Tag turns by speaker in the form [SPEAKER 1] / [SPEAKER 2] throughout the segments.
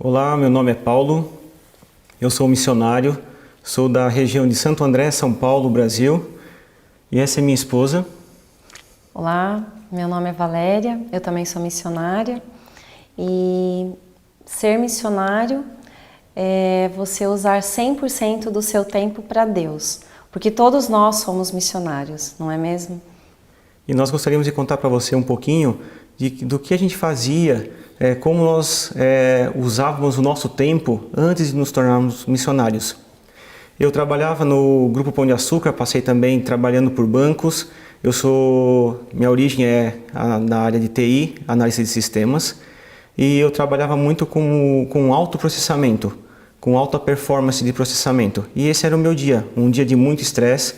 [SPEAKER 1] Olá, meu nome é Paulo, eu sou missionário, sou da região de Santo André, São Paulo, Brasil, e essa é minha esposa.
[SPEAKER 2] Olá, meu nome é Valéria, eu também sou missionária e ser missionário é você usar 100% do seu tempo para Deus, porque todos nós somos missionários, não é mesmo?
[SPEAKER 1] E nós gostaríamos de contar para você um pouquinho do que a gente fazia, como nós usávamos o nosso tempo antes de nos tornarmos missionários. Eu trabalhava no Grupo Pão de Açúcar, passei também trabalhando por bancos. Minha origem é na área de TI, análise de sistemas, e eu trabalhava muito com alto processamento, com alta performance de processamento. E esse era o meu dia, um dia de muito estresse,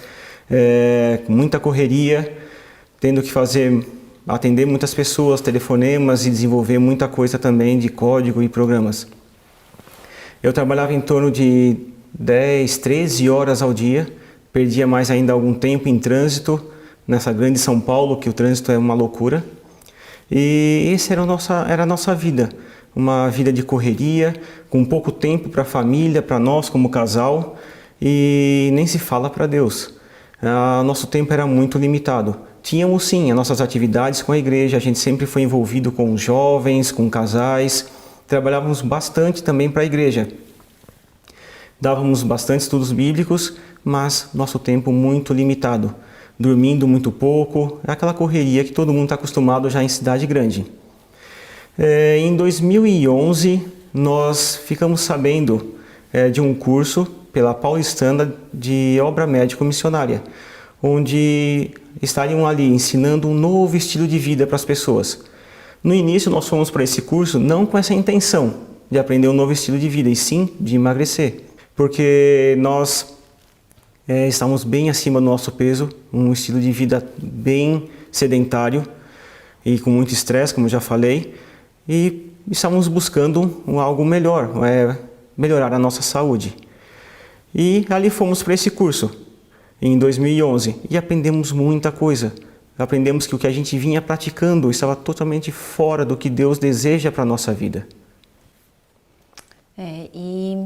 [SPEAKER 1] muita correria, tendo que atender muitas pessoas, telefonemas e desenvolver muita coisa também de código e programas. Eu trabalhava em torno de 10, 13 horas ao dia, perdia mais ainda algum tempo em trânsito, nessa grande São Paulo, que o trânsito é uma loucura. E essa era a nossa vida, uma vida de correria, com pouco tempo para a família, para nós como casal, e nem se fala para Deus. Nosso tempo era muito limitado. Tínhamos sim as nossas atividades com a igreja, a gente sempre foi envolvido com jovens, com casais, trabalhávamos bastante também para a igreja. Dávamos bastante estudos bíblicos, mas nosso tempo muito limitado. Dormindo muito pouco, aquela correria que todo mundo está acostumado já em cidade grande. Em 2011, nós ficamos sabendo de um curso pela Paulistana de obra médico-missionária, onde estariam ali ensinando um novo estilo de vida para as pessoas. No início, nós fomos para esse curso não com essa intenção de aprender um novo estilo de vida, e sim de emagrecer, porque nós estamos bem acima do nosso peso, um estilo de vida bem sedentário e com muito estresse, como já falei, e estamos buscando algo melhor, melhorar a nossa saúde. E ali fomos para esse curso, em 2011, e aprendemos muita coisa. Aprendemos que o que a gente vinha praticando estava totalmente fora do que Deus deseja para a nossa vida.
[SPEAKER 2] E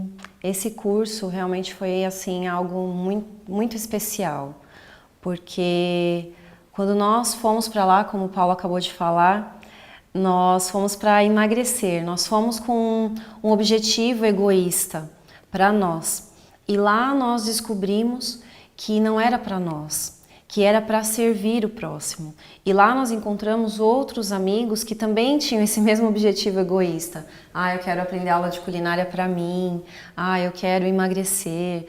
[SPEAKER 2] esse curso realmente foi assim algo muito, muito especial, porque quando nós fomos para lá, como o Paulo acabou de falar, nós fomos para emagrecer, nós fomos com um objetivo egoísta para nós. E lá nós descobrimos que não era para nós, que era para servir o próximo. E lá nós encontramos outros amigos que também tinham esse mesmo objetivo egoísta. Eu quero aprender aula de culinária para mim. Eu quero emagrecer.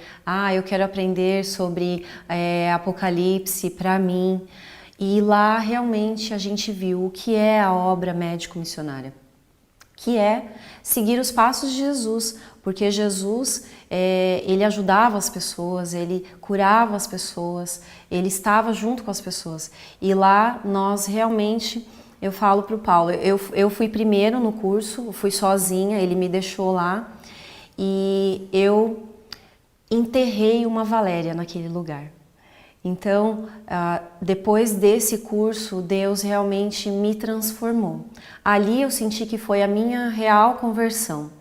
[SPEAKER 2] Eu quero aprender sobre Apocalipse para mim. E lá realmente a gente viu o que é a obra médico-missionária, que é seguir os passos de Jesus, porque Jesus, ele ajudava as pessoas, ele curava as pessoas, ele estava junto com as pessoas. E lá nós realmente, eu falo para o Paulo, eu fui primeiro no curso, fui sozinha, ele me deixou lá e eu enterrei uma Valéria naquele lugar. Então, depois desse curso, Deus realmente me transformou. Ali eu senti que foi a minha real conversão.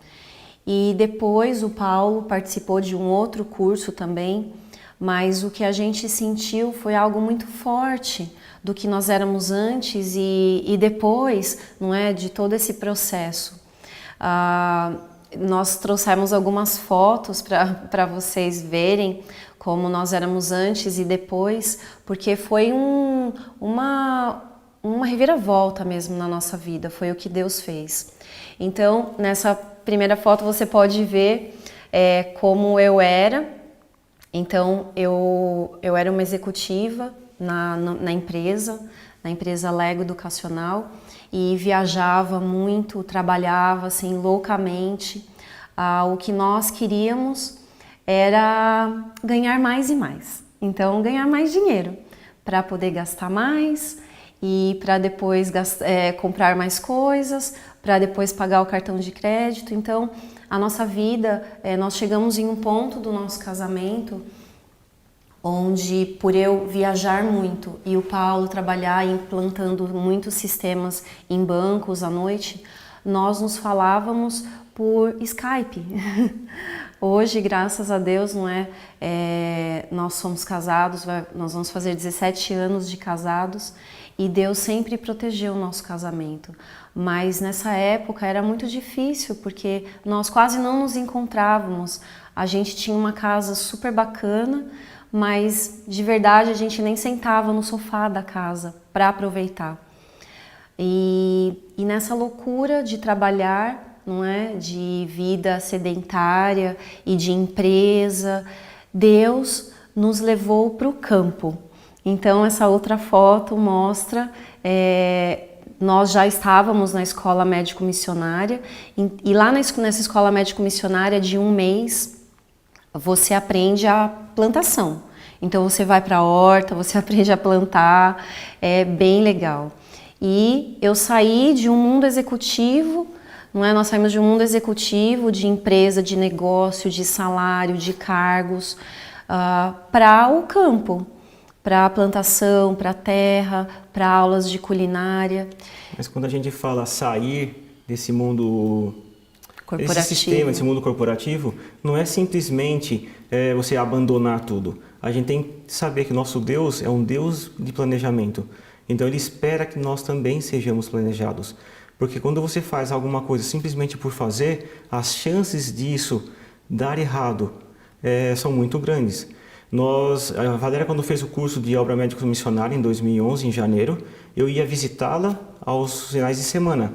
[SPEAKER 2] E depois o Paulo participou de um outro curso também, mas o que a gente sentiu foi algo muito forte do que nós éramos antes e depois, não é, de todo esse processo. Nós trouxemos algumas fotos para vocês verem como nós éramos antes e depois, porque foi uma reviravolta mesmo na nossa vida, foi o que Deus fez. Então, nessa primeira foto você pode ver como eu era. Então, eu era uma executiva na empresa Lego Educacional, e viajava muito, trabalhava assim loucamente. O que nós queríamos era ganhar mais e mais. Então, ganhar mais dinheiro para poder gastar mais e para depois comprar mais coisas, para depois pagar o cartão de crédito. Então, a nossa vida, nós chegamos em um ponto do nosso casamento onde, por eu viajar muito e o Paulo trabalhar implantando muitos sistemas em bancos à noite, nós nos falávamos por Skype. Hoje, graças a Deus, não é, nós somos casados, nós vamos fazer 17 anos de casados e Deus sempre protegeu o nosso casamento. Mas nessa época era muito difícil porque nós quase não nos encontrávamos. A gente tinha uma casa super bacana, mas de verdade a gente nem sentava no sofá da casa para aproveitar. E nessa loucura de trabalhar, não é, de vida sedentária e de empresa, Deus nos levou para o campo. Então essa outra foto mostra, nós já estávamos na escola médico-missionária e lá nessa escola médico-missionária de 1 mês você aprende a plantação. Então você vai para a horta, você aprende a plantar, é bem legal. E eu saí de um mundo executivo, não é? Nós saímos de um mundo executivo, de empresa, de negócio, de salário, de cargos, para o campo, para a plantação, para a terra, para aulas de culinária.
[SPEAKER 1] Mas quando a gente fala sair desse mundo
[SPEAKER 2] Corporativo.
[SPEAKER 1] Esse sistema, esse mundo corporativo, não é simplesmente você abandonar tudo. A gente tem que saber que nosso Deus é um Deus de planejamento. Então Ele espera que nós também sejamos planejados. Porque quando você faz alguma coisa simplesmente por fazer, as chances disso dar errado são muito grandes. A Valéria, quando fez o curso de obra médica missionária em 2011, em janeiro, eu ia visitá-la aos finais de semana.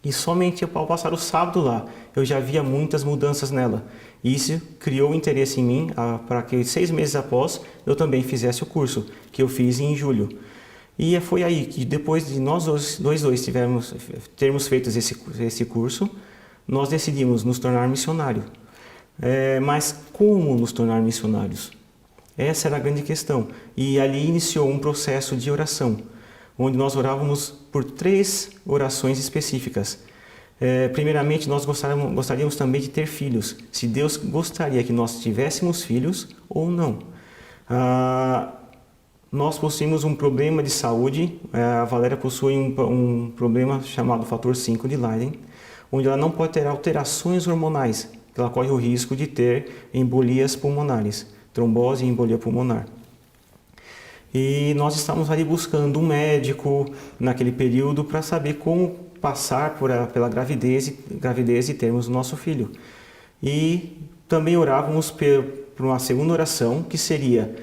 [SPEAKER 1] E somente ao passar o sábado lá, eu já via muitas mudanças nela. E isso criou interesse em mim para que 6 meses após eu também fizesse o curso, que eu fiz em julho. E foi aí que depois de nós dois termos feito esse curso, nós decidimos nos tornar missionários. Mas como nos tornar missionários? Essa era a grande questão. E ali iniciou um processo de oração, onde nós orávamos por 3 orações específicas. Primeiramente, nós gostaríamos também de ter filhos, se Deus gostaria que nós tivéssemos filhos ou não. Nós possuímos um problema de saúde, a Valéria possui um problema chamado fator 5 de Leiden, onde ela não pode ter alterações hormonais, ela corre o risco de ter embolias pulmonares, trombose e embolia pulmonar. E nós estávamos ali buscando um médico naquele período para saber como passar pela gravidez e termos o nosso filho. E também orávamos por uma segunda oração, que seria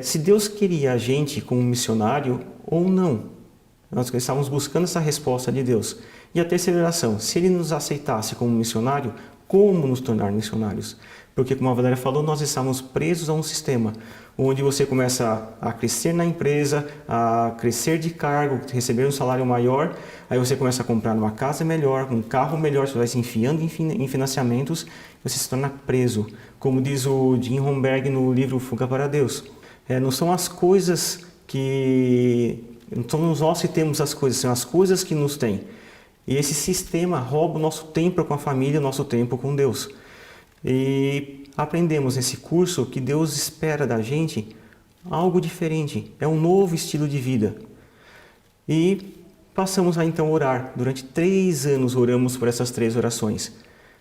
[SPEAKER 1] se Deus queria a gente como missionário ou não. Nós estávamos buscando essa resposta de Deus. E a terceira oração, se Ele nos aceitasse como missionário, como nos tornar missionários? Porque, como a Valéria falou, nós estamos presos a um sistema onde você começa a crescer na empresa, a crescer de cargo, receber um salário maior, aí você começa a comprar uma casa melhor, um carro melhor, você vai se enfiando em financiamentos, você se torna preso. Como diz o Jim Romberg no livro Fuga para Deus. Não são as coisas que... Não somos nós que temos as coisas, são as coisas que nos têm. E esse sistema rouba o nosso tempo com a família, o nosso tempo com Deus. E aprendemos nesse curso que Deus espera da gente algo diferente, é um novo estilo de vida. E passamos a então orar. Durante 3 anos oramos por essas 3 orações.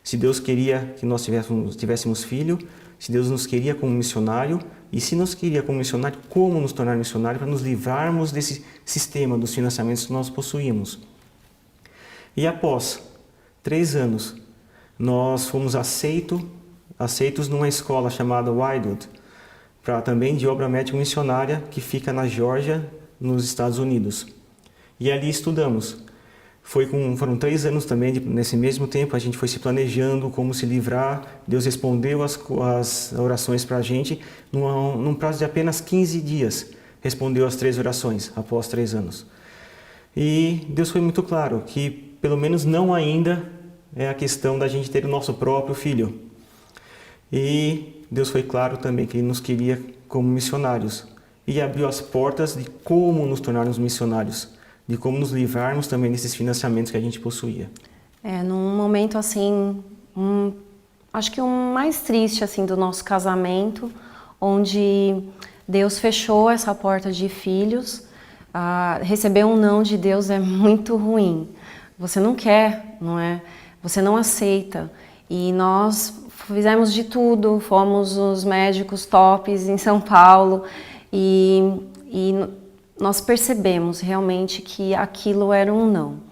[SPEAKER 1] Se Deus queria que nós tivéssemos filho, se Deus nos queria como missionário, e se nos queria como missionário, como nos tornar missionário para nos livrarmos desse sistema dos financiamentos que nós possuímos. E após 3 anos, nós fomos aceitos numa escola chamada Wildwood, também de obra médica missionária, que fica na Geórgia, nos Estados Unidos. E ali estudamos. Foram 3 anos também, nesse mesmo tempo a gente foi se planejando como se livrar. Deus respondeu as orações para a gente num prazo de apenas 15 dias. Respondeu as 3 orações após 3 anos. E Deus foi muito claro que, pelo menos não ainda, é a questão da gente ter o nosso próprio filho. E Deus foi claro também que Ele nos queria como missionários. E abriu as portas de como nos tornarmos missionários, de como nos livrarmos também desses financiamentos que a gente possuía.
[SPEAKER 2] Num momento assim, acho que o mais triste assim do nosso casamento, onde Deus fechou essa porta de filhos, receber um não de Deus é muito ruim. Você não quer, não é? você não aceita. E nós fizemos de tudo, fomos os médicos tops em São Paulo e nós percebemos realmente que aquilo era um não.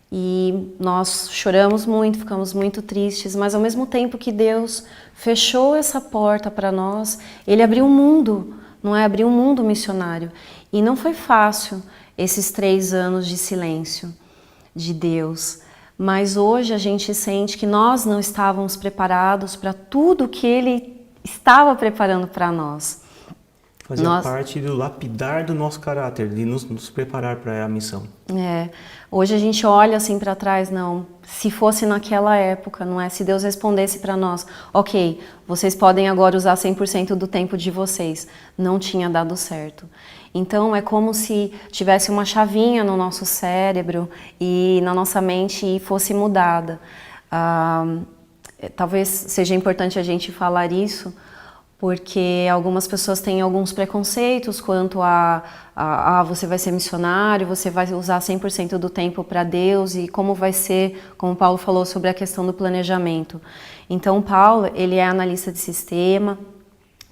[SPEAKER 2] E nós choramos muito, ficamos muito tristes, mas ao mesmo tempo que Deus fechou essa porta para nós, Ele abriu um mundo, não é? Abriu um mundo missionário. E não foi fácil esses 3 anos de silêncio de Deus, mas hoje a gente sente que nós não estávamos preparados para tudo que Ele estava preparando para nós.
[SPEAKER 1] Fazia parte do lapidar do nosso caráter, de nos preparar para a missão.
[SPEAKER 2] Hoje a gente olha assim para trás, não, se fosse naquela época, não é? Se Deus respondesse para nós, ok, vocês podem agora usar 100% do tempo de vocês, não tinha dado certo. Então é como se tivesse uma chavinha no nosso cérebro e na nossa mente e fosse mudada. Talvez seja importante a gente falar isso, porque algumas pessoas têm alguns preconceitos quanto a você vai ser missionário, você vai usar 100% do tempo para Deus e como vai ser, como Paulo falou sobre a questão do planejamento. Então Paulo, ele é analista de sistema,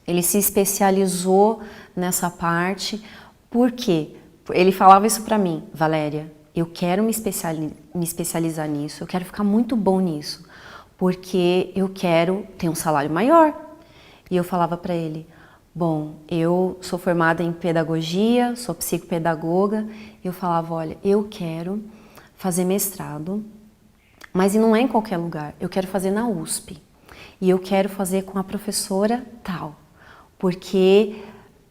[SPEAKER 2] ele se especializou nessa parte. Por quê? Ele falava isso para mim, Valéria, eu quero me especializar nisso, eu quero ficar muito bom nisso, porque eu quero ter um salário maior. E eu falava para ele, bom, eu sou formada em pedagogia, sou psicopedagoga, e eu falava, olha, eu quero fazer mestrado, mas não é em qualquer lugar, eu quero fazer na USP, e eu quero fazer com a professora tal, porque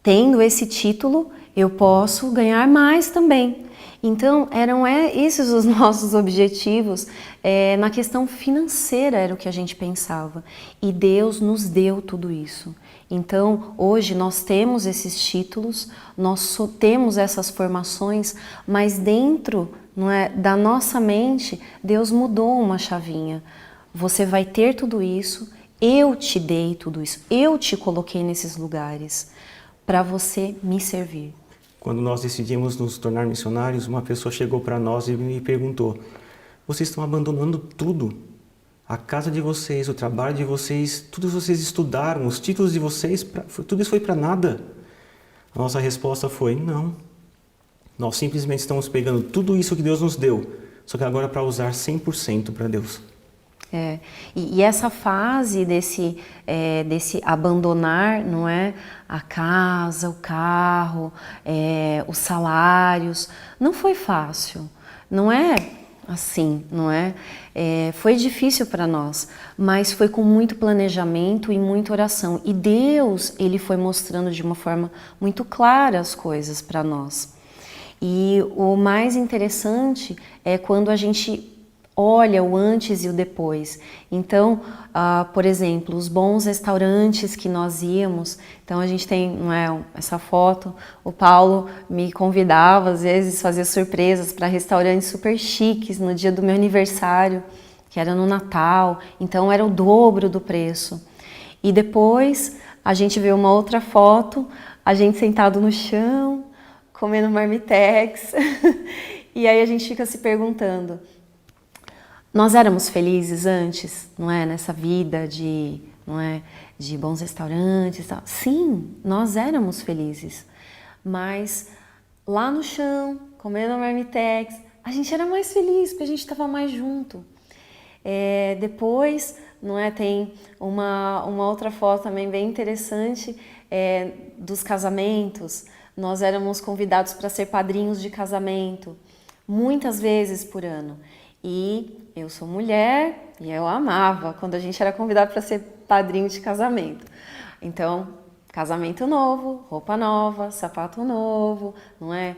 [SPEAKER 2] tendo esse título, eu posso ganhar mais também. Então, eram esses os nossos objetivos, na questão financeira era o que a gente pensava. E Deus nos deu tudo isso. Então, hoje nós temos esses títulos, nós temos essas formações, mas dentro, não é, da nossa mente, Deus mudou uma chavinha. Você vai ter tudo isso, eu te dei tudo isso, eu te coloquei nesses lugares para você me servir.
[SPEAKER 1] Quando nós decidimos nos tornar missionários, uma pessoa chegou para nós e me perguntou, vocês estão abandonando tudo? A casa de vocês, o trabalho de vocês, tudo vocês estudaram, os títulos de vocês, tudo isso foi para nada? A nossa resposta foi, não. Nós simplesmente estamos pegando tudo isso que Deus nos deu, só que agora para usar 100% para Deus.
[SPEAKER 2] E essa fase desse abandonar, não é, a casa, o carro, os salários, não foi fácil, não é assim, não é? Foi difícil para nós, mas foi com muito planejamento e muita oração. E Deus, Ele foi mostrando de uma forma muito clara as coisas para nós. E o mais interessante é quando a gente olha o antes e o depois. Então, por exemplo, os bons restaurantes que nós íamos, então a gente tem, não é, essa foto, o Paulo me convidava, às vezes, fazia surpresas para restaurantes super chiques no dia do meu aniversário, que era no Natal, então era o dobro do preço. E depois a gente vê uma outra foto, a gente sentado no chão, comendo marmitex, e aí a gente fica se perguntando, nós éramos felizes antes, não é? Nessa vida de bons restaurantes e tal. Sim, nós éramos felizes. Mas lá no chão, comendo marmitex, a gente era mais feliz, porque a gente estava mais junto. Depois, não é? Tem uma outra foto também bem interessante dos casamentos. Nós éramos convidados para ser padrinhos de casamento, muitas vezes por ano. E eu sou mulher e eu amava quando a gente era convidado para ser padrinho de casamento. Então, casamento novo, roupa nova, sapato novo, não é?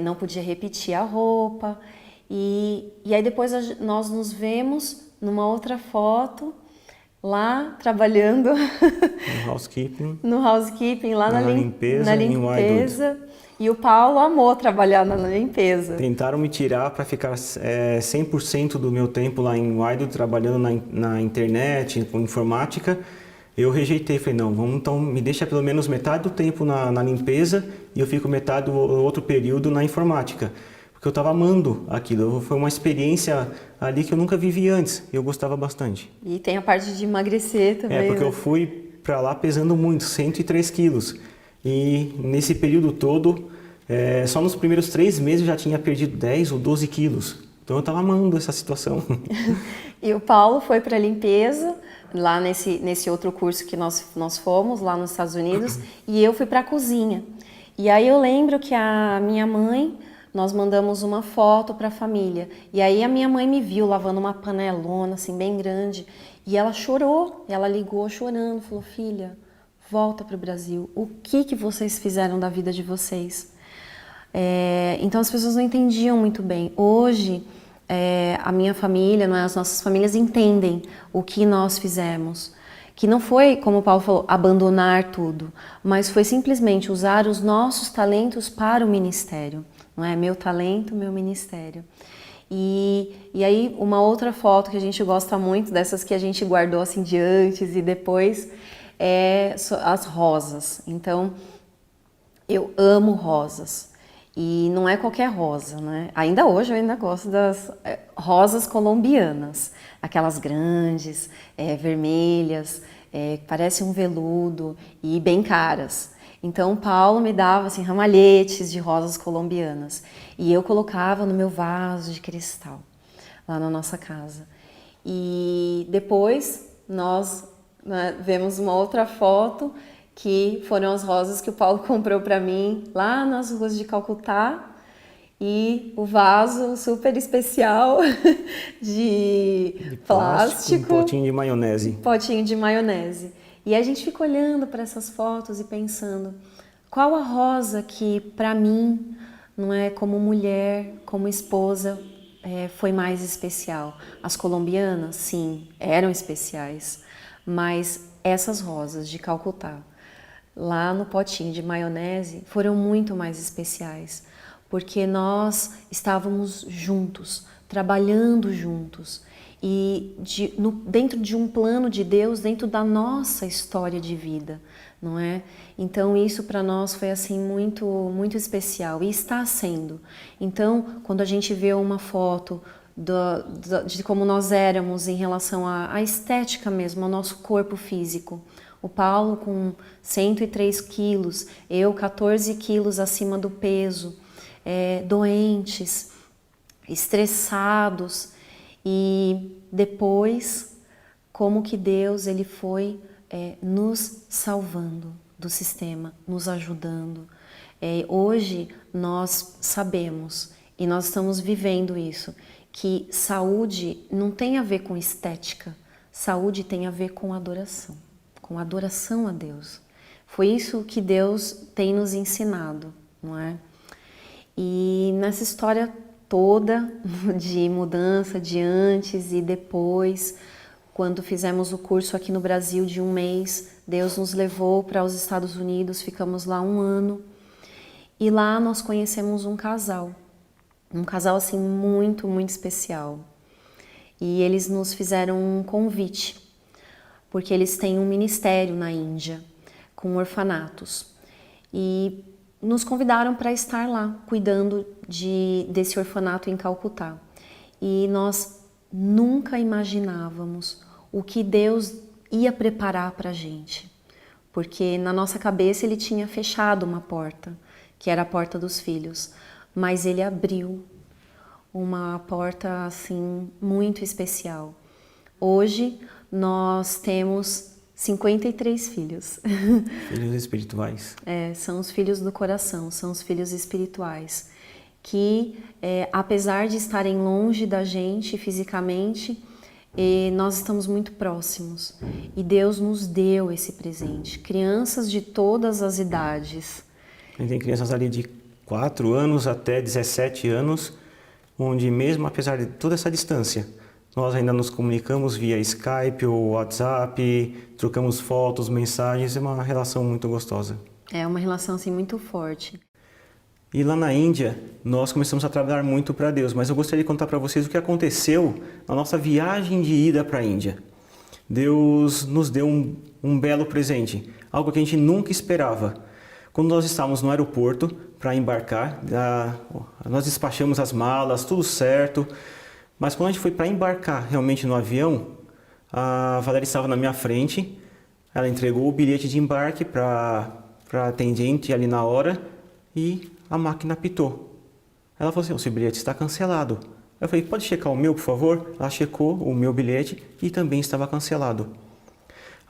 [SPEAKER 2] Não podia repetir a roupa. E aí depois nós nos vemos numa outra foto, lá trabalhando no housekeeping, lá na limpeza. E o Paulo amou trabalhar na limpeza.
[SPEAKER 1] Tentaram me tirar para ficar 100% do meu tempo lá em Waido, trabalhando na internet, com informática. Eu rejeitei, falei, não, vamos então me deixa pelo menos metade do tempo na limpeza e eu fico metade do outro período na informática. porque eu estava amando aquilo. Foi uma experiência ali que eu nunca vivi antes e eu gostava bastante.
[SPEAKER 2] E tem a parte de emagrecer também,
[SPEAKER 1] porque
[SPEAKER 2] né?
[SPEAKER 1] eu fui para lá pesando muito, 103 quilos. E nesse período todo, só nos primeiros 3 meses eu já tinha perdido 10 ou 12 quilos. Então eu estava amando essa situação.
[SPEAKER 2] E o Paulo foi para a limpeza, lá nesse outro curso que nós fomos, lá nos Estados Unidos, e eu fui para a cozinha. E aí eu lembro que a minha mãe, nós mandamos uma foto para a família. E aí a minha mãe me viu lavando uma panelona, assim, bem grande. E ela chorou, ela ligou chorando, falou, filha, volta para o Brasil. O que vocês fizeram da vida de vocês? Então as pessoas não entendiam muito bem. Hoje, a minha família, não é, as nossas famílias entendem o que nós fizemos. Que não foi, como o Paulo falou, abandonar tudo, mas foi simplesmente usar os nossos talentos para o ministério. Não é? Meu talento, meu ministério. E aí uma outra foto que a gente gosta muito, dessas que a gente guardou assim de antes e depois, é as rosas. Então, eu amo rosas. E não é qualquer rosa, né? Ainda hoje eu ainda gosto das rosas colombianas, aquelas grandes, vermelhas, parece um veludo e bem caras. Então o Paulo me dava assim ramalhetes de rosas colombianas e eu colocava no meu vaso de cristal lá na nossa casa. E depois nós, né, vemos uma outra foto que foram as rosas que o Paulo comprou para mim lá nas ruas de Calcutá e o vaso super especial de plástico,
[SPEAKER 1] Um potinho de maionese.
[SPEAKER 2] Potinho de maionese. E a gente fica olhando para essas fotos e pensando, qual a rosa que para mim, não é, como mulher, como esposa, foi mais especial? As colombianas, sim, eram especiais, mas essas rosas de Calcutá, lá no potinho de maionese, foram muito mais especiais, porque nós estávamos juntos, trabalhando juntos, e dentro de um plano de Deus, dentro da nossa história de vida, não é? Então isso para nós foi assim muito, muito especial, e está sendo. Então, quando a gente vê uma foto de como nós éramos em relação à estética mesmo, ao nosso corpo físico, o Paulo com 103 quilos, eu 14 quilos acima do peso, doentes, estressados, e depois como que Deus ele foi nos salvando do sistema, nos ajudando. Hoje nós sabemos, e nós estamos vivendo isso, que saúde não tem a ver com estética, saúde tem a ver com adoração a Deus. Foi isso que Deus tem nos ensinado, não é? E nessa história toda de mudança, de antes e depois, quando fizemos o curso aqui no Brasil de 1 mês, Deus nos levou para os Estados Unidos, ficamos lá 1 ano, e lá nós conhecemos um casal assim muito, muito especial. E eles nos fizeram um convite, porque eles têm um ministério na Índia, com orfanatos. E nos convidaram para estar lá, cuidando desse orfanato em Calcutá. E nós nunca imaginávamos o que Deus ia preparar para a gente. Porque na nossa cabeça ele tinha fechado uma porta, que era a porta dos filhos. Mas ele abriu uma porta assim muito especial. Hoje nós temos 53 filhos.
[SPEAKER 1] Filhos espirituais.
[SPEAKER 2] São os filhos do coração, são os filhos espirituais, que apesar de estarem longe da gente fisicamente, nós estamos muito próximos. E Deus nos deu esse presente. Crianças de todas as idades.
[SPEAKER 1] A gente tem crianças ali de 4 anos até 17 anos, onde mesmo apesar de toda essa distância, nós ainda nos comunicamos via Skype ou WhatsApp, trocamos fotos, mensagens, é uma relação muito gostosa.
[SPEAKER 2] É uma relação assim muito forte.
[SPEAKER 1] E lá na Índia, nós começamos a trabalhar muito para Deus, mas eu gostaria de contar para vocês o que aconteceu na nossa viagem de ida para a Índia. Deus nos deu um belo presente, algo que a gente nunca esperava. Quando nós estávamos no aeroporto para embarcar, nós despachamos as malas, tudo certo, mas quando a gente foi para embarcar realmente no avião, a Valéria estava na minha frente, ela entregou o bilhete de embarque para a atendente ali na hora e a máquina apitou. Ela falou assim, o seu bilhete está cancelado. Eu falei, pode checar o meu, por favor? Ela checou o meu bilhete e também estava cancelado.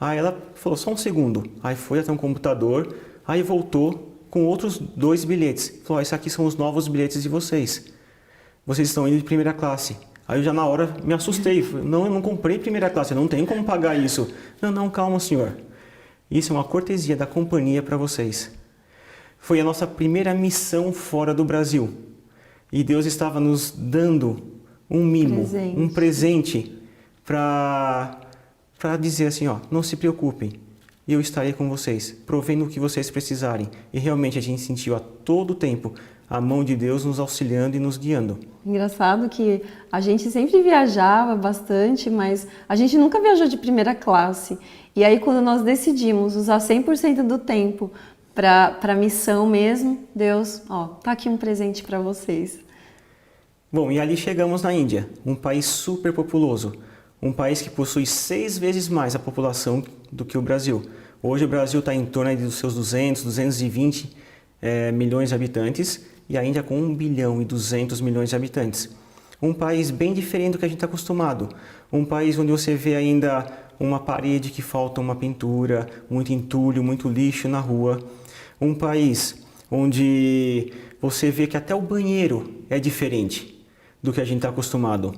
[SPEAKER 1] Aí ela falou, só um segundo. Aí foi até um computador, aí voltou com outros 2 bilhetes. Falou, esses aqui são os novos bilhetes de vocês. Vocês estão indo de primeira classe. Aí eu já na hora me assustei. Falei, não, eu não comprei primeira classe, eu não tenho como pagar isso. Não, calma, senhor. Isso é uma cortesia da companhia para vocês. Foi a nossa primeira missão fora do Brasil. E Deus estava nos dando um mimo, um presente para dizer assim, ó, não se preocupem, eu estarei com vocês, provendo o que vocês precisarem. E realmente a gente sentiu a todo tempo a mão de Deus nos auxiliando e nos guiando.
[SPEAKER 2] Engraçado que a gente sempre viajava bastante, mas a gente nunca viajou de primeira classe. E aí quando nós decidimos usar 100% do tempo para a missão mesmo, Deus, ó, tá aqui um presente para vocês.
[SPEAKER 1] Bom, e ali chegamos na Índia, um país super populoso, um país que possui 6 vezes mais a população do que o Brasil. Hoje o Brasil está em torno dos seus 220 milhões de habitantes e a Índia com 1 bilhão e 200 milhões de habitantes. Um país bem diferente do que a gente está acostumado. Um país onde você vê ainda uma parede que falta uma pintura, muito entulho, muito lixo na rua. Um país onde você vê que até o banheiro é diferente do que a gente está acostumado.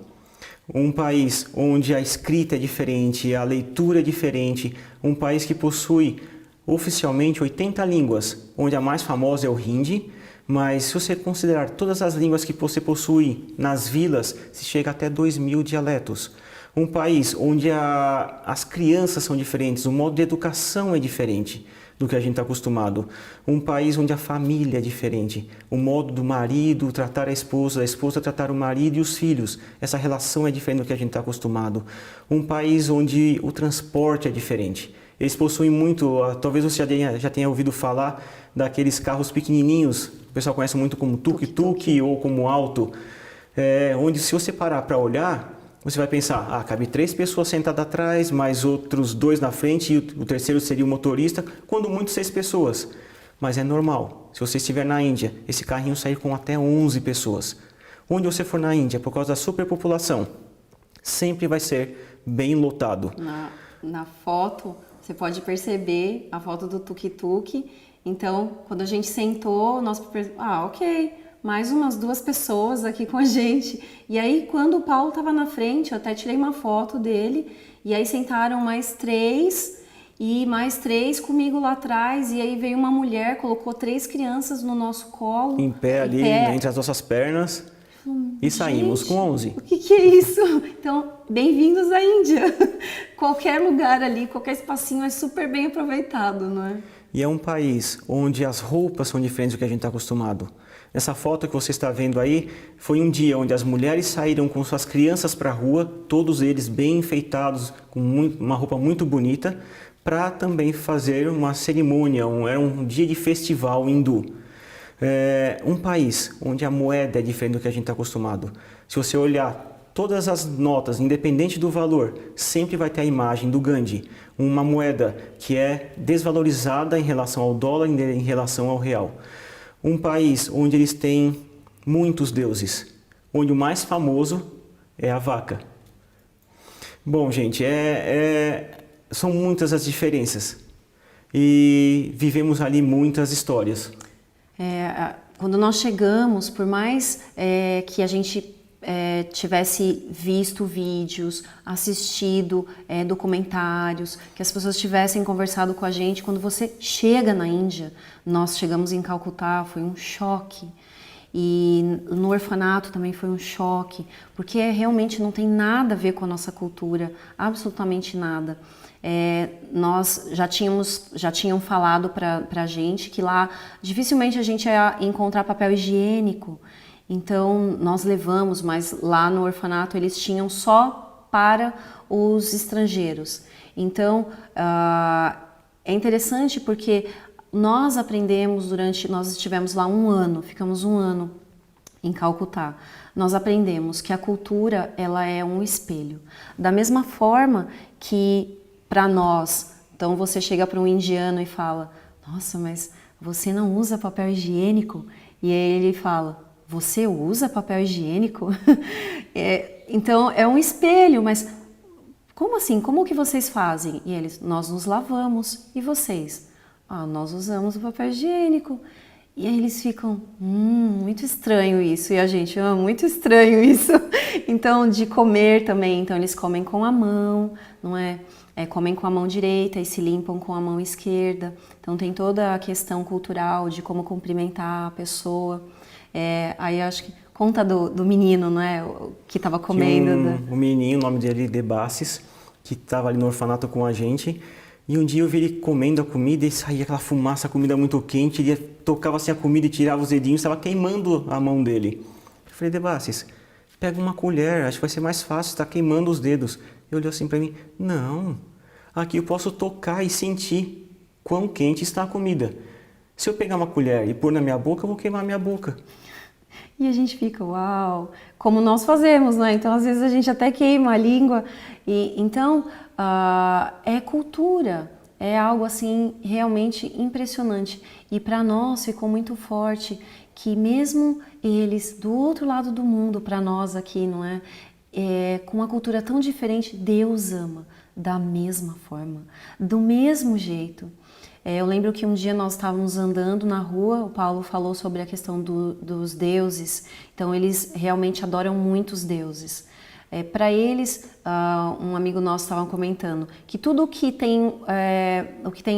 [SPEAKER 1] Um país onde a escrita é diferente, a leitura é diferente. Um país que possui oficialmente 80 línguas, onde a mais famosa é o Hindi, mas se você considerar todas as línguas que você possui nas vilas, se chega até 2.000 dialetos. Um país onde as crianças são diferentes, o modo de educação é diferente do que a gente está acostumado. Um país onde a família é diferente, o modo do marido tratar a esposa tratar o marido e os filhos. Essa relação é diferente do que a gente está acostumado. Um país onde o transporte é diferente. Eles possuem muito, talvez você já tenha ouvido falar daqueles carros pequenininhos, o pessoal conhece muito como tuk-tuk ou como auto, onde se você parar para olhar, você vai pensar, cabe 3 pessoas sentadas atrás, mais outros 2 na frente e o terceiro seria o motorista, quando muito 6 pessoas. Mas é normal, se você estiver na Índia, esse carrinho sair com até 11 pessoas. Onde você for na Índia, por causa da superpopulação, sempre vai ser bem lotado.
[SPEAKER 2] Na foto, você pode perceber a foto do tuk-tuk. Então, quando a gente sentou, nós ok, mais umas 2 pessoas aqui com a gente. E aí, quando o Paulo estava na frente, eu até tirei uma foto dele, e aí sentaram mais 3, e mais 3 comigo lá atrás, e aí veio uma mulher, colocou 3 crianças no nosso colo.
[SPEAKER 1] Em pé ali, entre as nossas pernas, e saímos com 11.
[SPEAKER 2] O que é isso? Então, bem-vindos à Índia. Qualquer lugar ali, qualquer espacinho é super bem aproveitado, não é?
[SPEAKER 1] E é um país onde as roupas são diferentes do que a gente está acostumado. Essa foto que você está vendo aí foi um dia onde as mulheres saíram com suas crianças para a rua, todos eles bem enfeitados, com uma roupa muito bonita, para também fazer uma cerimônia, era um dia de festival hindu. Um país onde a moeda é diferente do que a gente está acostumado. Se você olhar todas as notas, independente do valor, sempre vai ter a imagem do Gandhi, uma moeda que é desvalorizada em relação ao dólar, em relação ao real. Um país onde eles têm muitos deuses, onde o mais famoso é a vaca. Bom, gente, são muitas as diferenças e vivemos ali muitas histórias.
[SPEAKER 2] Quando nós chegamos, por mais que a gente tivesse visto vídeos, assistido documentários, que as pessoas tivessem conversado com a gente, quando você chega na Índia, nós chegamos em Calcutá, foi um choque. E no orfanato também foi um choque, porque realmente não tem nada a ver com a nossa cultura, absolutamente nada. Nós já tinham falado para a gente que lá dificilmente a gente ia encontrar papel higiênico. Então nós levamos, mas lá no orfanato eles tinham só para os estrangeiros. Então é interessante porque nós aprendemos nós estivemos lá ficamos um ano em Calcutá. Nós aprendemos que a cultura, ela é um espelho. Da mesma forma que para nós, então você chega para um indiano e fala, nossa, mas você não usa papel higiênico? E aí ele fala, você usa papel higiênico? Então é um espelho, mas como assim? Como que vocês fazem? E eles, nós nos lavamos. E vocês? Ah, nós usamos o papel higiênico. E aí eles ficam, muito estranho isso. E a gente, muito estranho isso. Então, de comer também, então eles comem com a mão, não é? Comem com a mão direita e se limpam com a mão esquerda. Então tem toda a questão cultural de como cumprimentar a pessoa. Aí acho que conta do menino, não é? Que estava comendo.
[SPEAKER 1] Um menininho, o nome dele Debassis, que estava ali no orfanato com a gente. E um dia eu vi ele comendo a comida e saía aquela fumaça, a comida muito quente, ele tocava assim a comida e tirava os dedinhos, estava queimando a mão dele. Eu falei, Debassis, pega uma colher, acho que vai ser mais fácil, está queimando os dedos. Ele olhou assim para mim, não, aqui eu posso tocar e sentir quão quente está a comida. Se eu pegar uma colher e pôr na minha boca, eu vou queimar a minha boca.
[SPEAKER 2] E a gente fica, uau, como nós fazemos, né? Então, às vezes a gente até queima a língua. Então, é cultura, é algo assim realmente impressionante. E para nós ficou muito forte que mesmo eles do outro lado do mundo, para nós aqui, não é? Com uma cultura tão diferente, Deus ama da mesma forma, do mesmo jeito. Eu lembro que um dia nós estávamos andando na rua, o Paulo falou sobre a questão dos deuses, então eles realmente adoram muitos deuses. Para eles, um amigo nosso estava comentando que tudo que tem,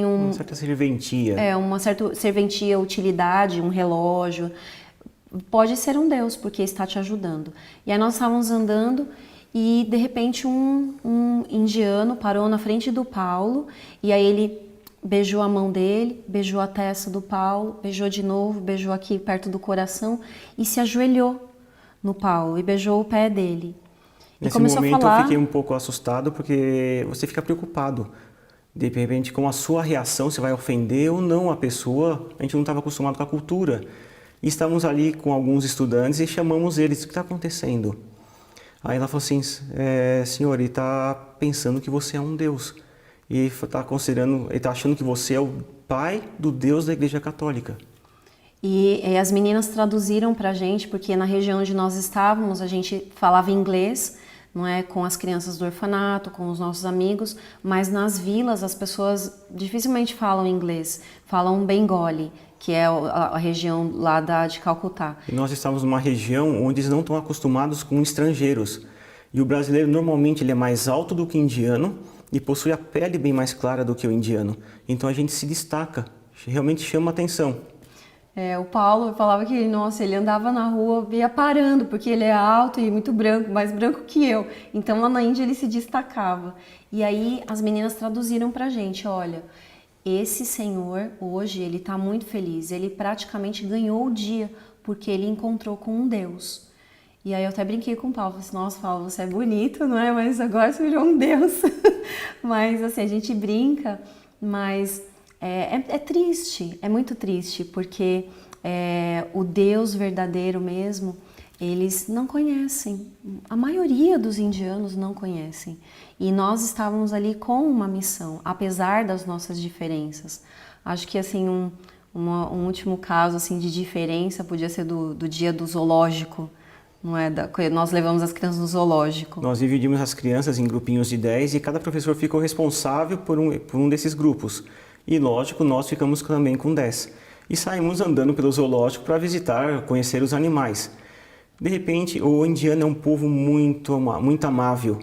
[SPEAKER 1] uma certa serventia.
[SPEAKER 2] Uma certa serventia, utilidade, um relógio, pode ser um deus, porque está te ajudando. E aí nós estávamos andando e de repente um indiano parou na frente do Paulo e aí ele beijou a mão dele, beijou a testa do Paulo, beijou de novo, beijou aqui perto do coração e se ajoelhou no Paulo e beijou o pé dele.
[SPEAKER 1] Nesse momento eu fiquei um pouco assustado porque você fica preocupado. De repente, com a sua reação, você vai ofender ou não a pessoa. A gente não estava acostumado com a cultura. E estávamos ali com alguns estudantes e chamamos eles. O que está acontecendo? Aí ela falou assim, senhor, ele está pensando que você é um Deus. E está considerando, ele está achando que você é o pai do Deus da Igreja Católica.
[SPEAKER 2] E as meninas traduziram para a gente, porque na região onde nós estávamos, a gente falava inglês, não é, com as crianças do orfanato, com os nossos amigos, mas nas vilas as pessoas dificilmente falam inglês, falam Bengali, que é a região lá de Calcutá.
[SPEAKER 1] E nós estávamos numa região onde eles não estão acostumados com estrangeiros. E o brasileiro normalmente ele é mais alto do que o indiano e possui a pele bem mais clara do que o indiano. Então a gente se destaca, realmente chama atenção.
[SPEAKER 2] O Paulo falava que, nossa, ele andava na rua, ia parando, porque ele é alto e muito branco, mais branco que eu. Então lá na Índia ele se destacava. E aí as meninas traduziram pra gente, olha, esse senhor hoje ele tá muito feliz, ele praticamente ganhou o dia, porque ele encontrou com um Deus. E aí eu até brinquei com o Paulo, falei assim, nossa, Paulo, você é bonito, não é? Mas agora você virou um Deus. Mas assim, a gente brinca, mas é triste, é muito triste, porque o Deus verdadeiro mesmo, eles não conhecem. A maioria dos indianos não conhecem. E nós estávamos ali com uma missão, apesar das nossas diferenças. Acho que assim, um último caso assim, de diferença podia ser do dia do zoológico. Não é? Nós levamos as crianças no zoológico.
[SPEAKER 1] Nós dividimos as crianças em grupinhos de 10 e cada professor ficou responsável por um desses grupos. E lógico, nós ficamos também com 10. E saímos andando pelo zoológico para visitar, conhecer os animais. De repente, o indiano é um povo muito amável.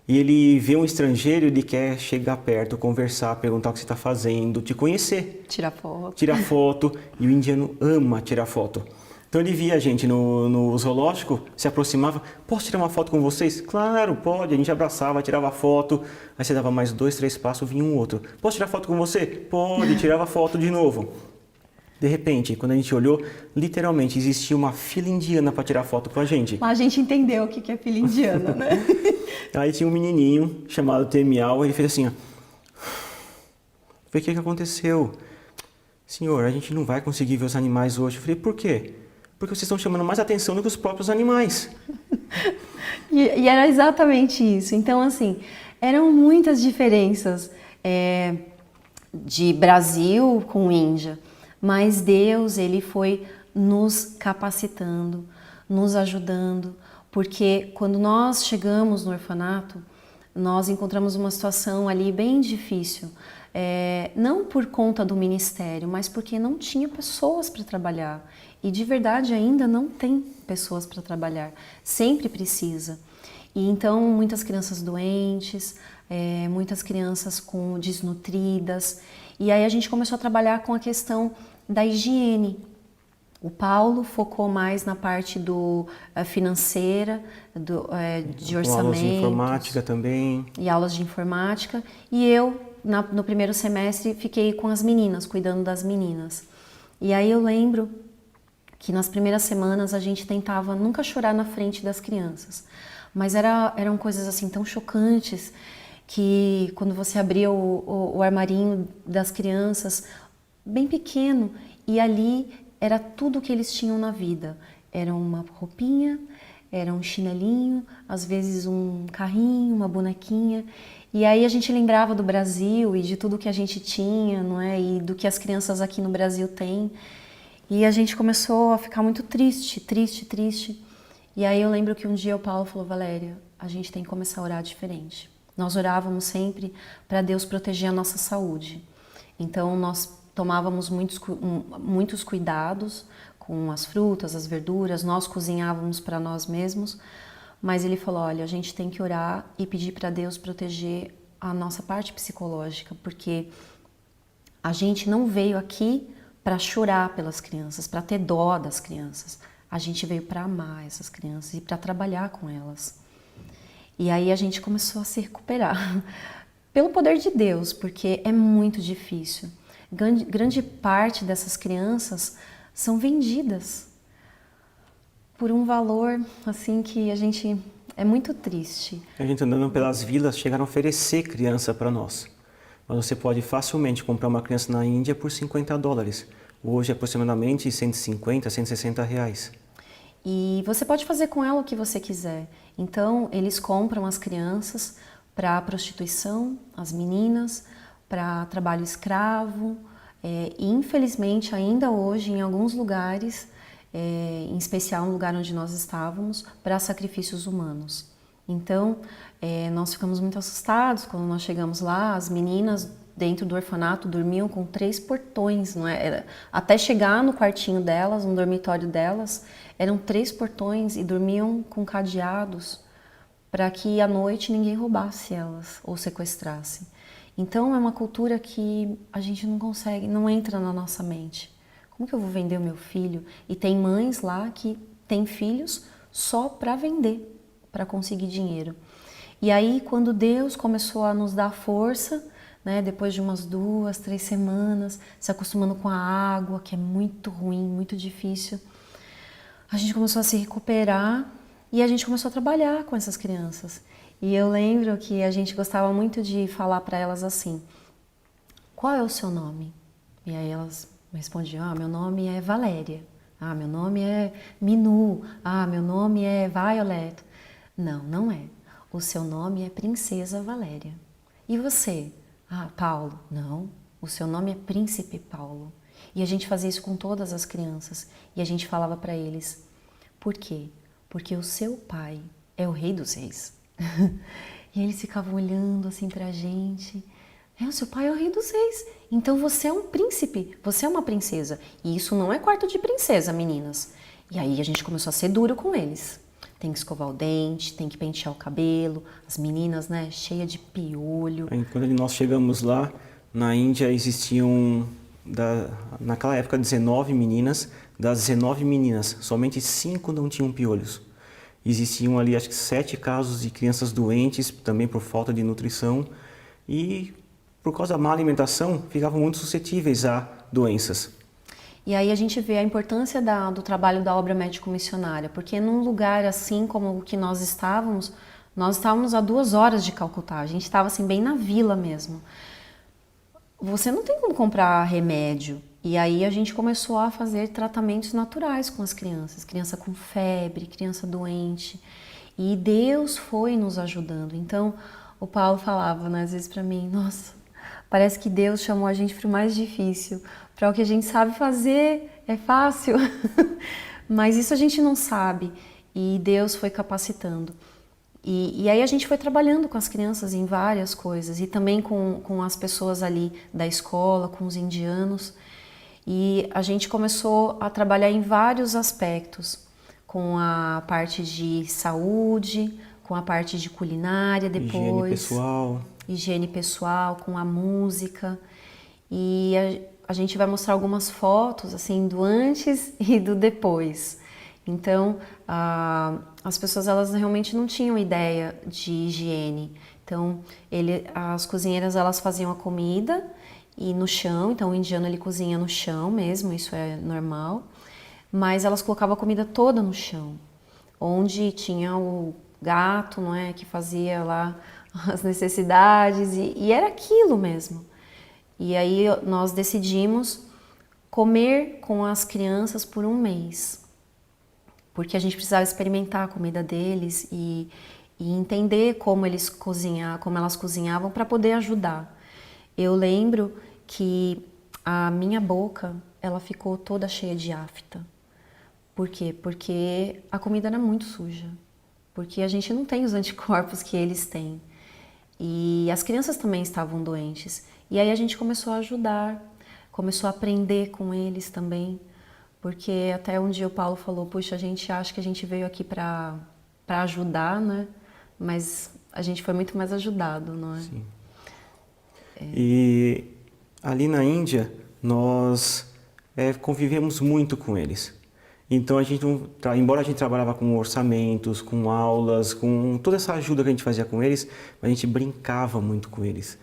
[SPEAKER 1] E ele vê um estrangeiro e ele quer chegar perto, conversar, perguntar o que você está fazendo, te conhecer.
[SPEAKER 2] Tirar foto.
[SPEAKER 1] Tirar foto. E o indiano ama tirar foto. Então ele via a gente no zoológico, se aproximava, posso tirar uma foto com vocês? Claro, pode. A gente abraçava, tirava foto, aí você dava mais 2, 3 passos, vinha um outro. Posso tirar foto com você? Pode, tirava foto de novo. De repente, quando a gente olhou, literalmente existia uma fila indiana para tirar foto com a gente.
[SPEAKER 2] Mas a gente entendeu o que é fila indiana, né?
[SPEAKER 1] Aí tinha um menininho chamado Temial, ele fez assim, ó. Falei, o que aconteceu? Senhor, a gente não vai conseguir ver os animais hoje. Eu falei, por quê? Porque vocês estão chamando mais atenção do que os próprios animais.
[SPEAKER 2] E era exatamente isso. Então, assim, eram muitas diferenças de Brasil com Índia, mas Deus, Ele foi nos capacitando, nos ajudando, porque quando nós chegamos no orfanato, nós encontramos uma situação ali bem difícil, não por conta do ministério, mas porque não tinha pessoas para trabalhar. E de verdade ainda não tem pessoas para trabalhar, sempre precisa. E então muitas crianças doentes, muitas crianças desnutridas, e aí a gente começou a trabalhar com a questão da higiene. O Paulo focou mais na parte financeira, de orçamento.
[SPEAKER 1] Aulas de informática também.
[SPEAKER 2] E aulas de informática. E eu, no primeiro semestre, fiquei com as meninas, cuidando das meninas. E aí eu lembro que nas primeiras semanas a gente tentava nunca chorar na frente das crianças. Mas eram coisas assim tão chocantes que quando você abria o armarinho das crianças, bem pequeno, e ali era tudo que eles tinham na vida. Era uma roupinha, era um chinelinho, às vezes um carrinho, uma bonequinha. E aí a gente lembrava do Brasil e de tudo que a gente tinha, não é? E do que as crianças aqui no Brasil têm. E a gente começou a ficar muito triste. E aí eu lembro que um dia o Paulo falou, Valéria, a gente tem que começar a orar diferente. Nós orávamos sempre para Deus proteger a nossa saúde. Então nós tomávamos muitos cuidados com as frutas, as verduras, nós cozinhávamos para nós mesmos, mas ele falou, olha, a gente tem que orar e pedir para Deus proteger a nossa parte psicológica, porque a gente não veio aqui para chorar pelas crianças, para ter dó das crianças, a gente veio para amar essas crianças e para trabalhar com elas. E aí a gente começou a se recuperar, pelo poder de Deus, porque é muito difícil. Grande parte dessas crianças são vendidas por um valor assim que a gente é muito triste.
[SPEAKER 1] A gente andando pelas vilas chegaram a oferecer criança para nós. Mas você pode facilmente comprar uma criança na Índia por $50. Hoje aproximadamente 150, 160 reais.
[SPEAKER 2] E você pode fazer com ela o que você quiser. Então eles compram as crianças para prostituição, as meninas, para trabalho escravo, e infelizmente ainda hoje em alguns lugares, em especial no lugar onde nós estávamos, para sacrifícios humanos. Então nós ficamos muito assustados quando nós chegamos lá, as meninas dentro do orfanato dormiam com 3 portões, não é? Até chegar no quartinho delas, no dormitório delas, eram 3 portões e dormiam com cadeados para que à noite ninguém roubasse elas ou sequestrasse. Então é uma cultura que a gente não consegue, não entra na nossa mente. Como que eu vou vender o meu filho? E tem mães lá que têm filhos só para vender, para conseguir dinheiro. E aí quando Deus começou a nos dar força, né, depois de umas 2, 3 semanas, se acostumando com a água, que é muito ruim, muito difícil, a gente começou a se recuperar e a gente começou a trabalhar com essas crianças. E eu lembro que a gente gostava muito de falar para elas assim, qual é o seu nome? E aí elas respondiam, meu nome é Valéria, meu nome é Minu, meu nome é Violet. Não, não é. O seu nome é Princesa Valéria. E você? Paulo. Não, o seu nome é Príncipe Paulo. E a gente fazia isso com todas as crianças. E a gente falava para eles, por quê? Porque o seu pai é o Rei dos Reis. E eles ficavam olhando assim pra gente. O seu pai é o Rei dos Reis. Então você é um príncipe, você é uma princesa. E isso não é quarto de princesa, meninas. E aí a gente começou a ser duro com eles. Tem que escovar o dente, tem que pentear o cabelo. As meninas, né, cheia de piolho.
[SPEAKER 1] Quando nós chegamos lá, na Índia existiam, naquela época, 19 meninas. Das 19 meninas, somente 5 não tinham piolhos. Existiam ali, acho que 7 casos de crianças doentes, também por falta de nutrição. E, por causa da má alimentação, ficavam muito suscetíveis a doenças.
[SPEAKER 2] E aí a gente vê a importância do trabalho da obra médico-missionária, porque num lugar assim como o que nós estávamos a 2 horas de Calcutá, a gente estava assim bem na vila mesmo. Você não tem como comprar remédio, E aí a gente começou a fazer tratamentos naturais com as crianças, criança com febre, criança doente. E Deus foi nos ajudando. Então, o Paulo falava, né, às vezes para mim, nossa, parece que Deus chamou a gente para o mais difícil. Para o que a gente sabe fazer é fácil, mas isso a gente não sabe. E Deus foi capacitando. E aí a gente foi trabalhando com as crianças em várias coisas. E também com as pessoas ali da escola, com os indianos. E a gente começou a trabalhar em vários aspectos. Com a parte de saúde, com a parte de culinária depois. Higiene pessoal, com a música. E a gente vai mostrar algumas fotos assim do antes e do depois. Então, as pessoas elas realmente não tinham ideia de higiene. Então, as cozinheiras elas faziam a comida e no chão. Então, o indiano ele cozinha no chão mesmo, isso é normal. Mas elas colocavam a comida toda no chão, onde tinha o gato, não é, que fazia lá as necessidades e era aquilo mesmo. E aí nós decidimos comer com as crianças por um mês, porque a gente precisava experimentar a comida deles e entender como eles como elas cozinhavam para poder ajudar. Eu lembro que a minha boca ela ficou toda cheia de afta. Por quê? Porque a comida era muito suja, porque a gente não tem os anticorpos que eles têm. E as crianças também estavam doentes. E aí a gente começou a ajudar, começou a aprender com eles também, porque até um dia o Paulo falou, puxa, a gente acha que a gente veio aqui para ajudar, né? Mas a gente foi muito mais ajudado, não é?
[SPEAKER 1] Sim. E ali na Índia, nós convivemos muito com eles. Então, embora a gente trabalhava com orçamentos, com aulas, com toda essa ajuda que a gente fazia com eles, a gente brincava muito com eles.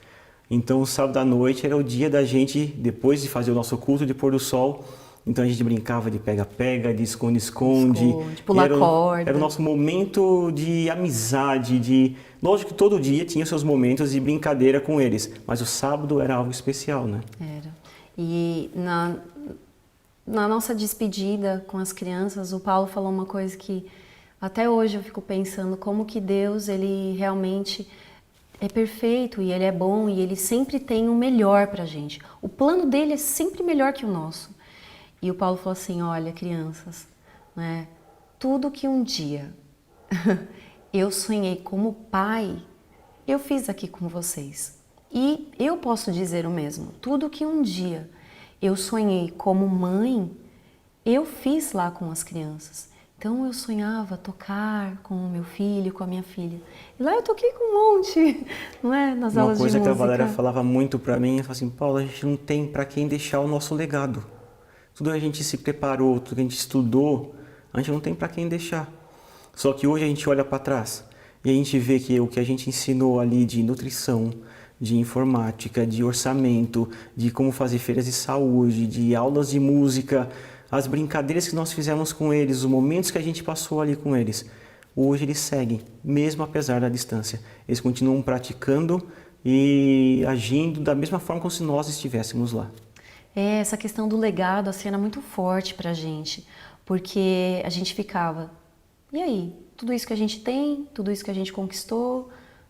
[SPEAKER 1] Então, o sábado à noite era o dia da gente, depois de fazer o nosso culto de pôr do sol, então a gente brincava de pega-pega, de esconde-esconde.
[SPEAKER 2] De pular corda.
[SPEAKER 1] Era o nosso momento de amizade, Lógico que todo dia tinha seus momentos de brincadeira com eles, mas o sábado era algo especial, né?
[SPEAKER 2] Era. E na nossa despedida com as crianças, o Paulo falou uma coisa que até hoje eu fico pensando, como que Deus, ele realmente é perfeito e ele é bom e ele sempre tem o melhor pra gente. O plano dele é sempre melhor que o nosso. E o Paulo falou assim, olha, crianças, né, tudo que um dia eu sonhei como pai, eu fiz aqui com vocês. E eu posso dizer o mesmo, tudo que um dia eu sonhei como mãe, eu fiz lá com as crianças. Então eu sonhava tocar com o meu filho, com a minha filha. E lá eu toquei com um monte, não é? Nas aulas de música.
[SPEAKER 1] Uma coisa que a Valéria falava muito pra mim, ela falava assim, Paulo, a gente não tem pra quem deixar o nosso legado. Tudo que a gente se preparou, tudo que a gente estudou, a gente não tem pra quem deixar. Só que hoje a gente olha pra trás e a gente vê que o que a gente ensinou ali de nutrição, de informática, de orçamento, de como fazer feiras de saúde, de aulas de música, as brincadeiras que nós fizemos com eles, os momentos que a gente passou ali com eles, hoje eles seguem, mesmo apesar da distância. Eles continuam praticando e agindo da mesma forma como se nós estivéssemos lá.
[SPEAKER 2] Essa questão do legado assim, era muito forte pra gente, porque a gente ficava, e aí? Tudo isso que a gente tem, tudo isso que a gente conquistou,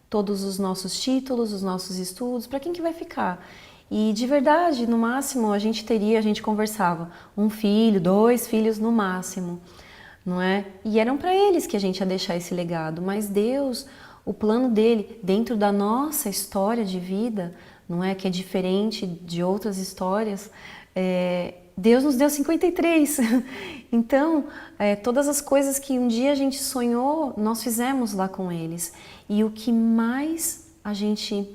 [SPEAKER 2] todos os nossos títulos, os nossos estudos, para quem que vai ficar? E de verdade, no máximo, a gente conversava, 1 filho, 2 filhos no máximo, não é? E eram para eles que a gente ia deixar esse legado, mas Deus, o plano dele, dentro da nossa história de vida, não é? Que é diferente de outras histórias, Deus nos deu 53. Então, todas as coisas que um dia a gente sonhou, nós fizemos lá com eles. E o que mais a gente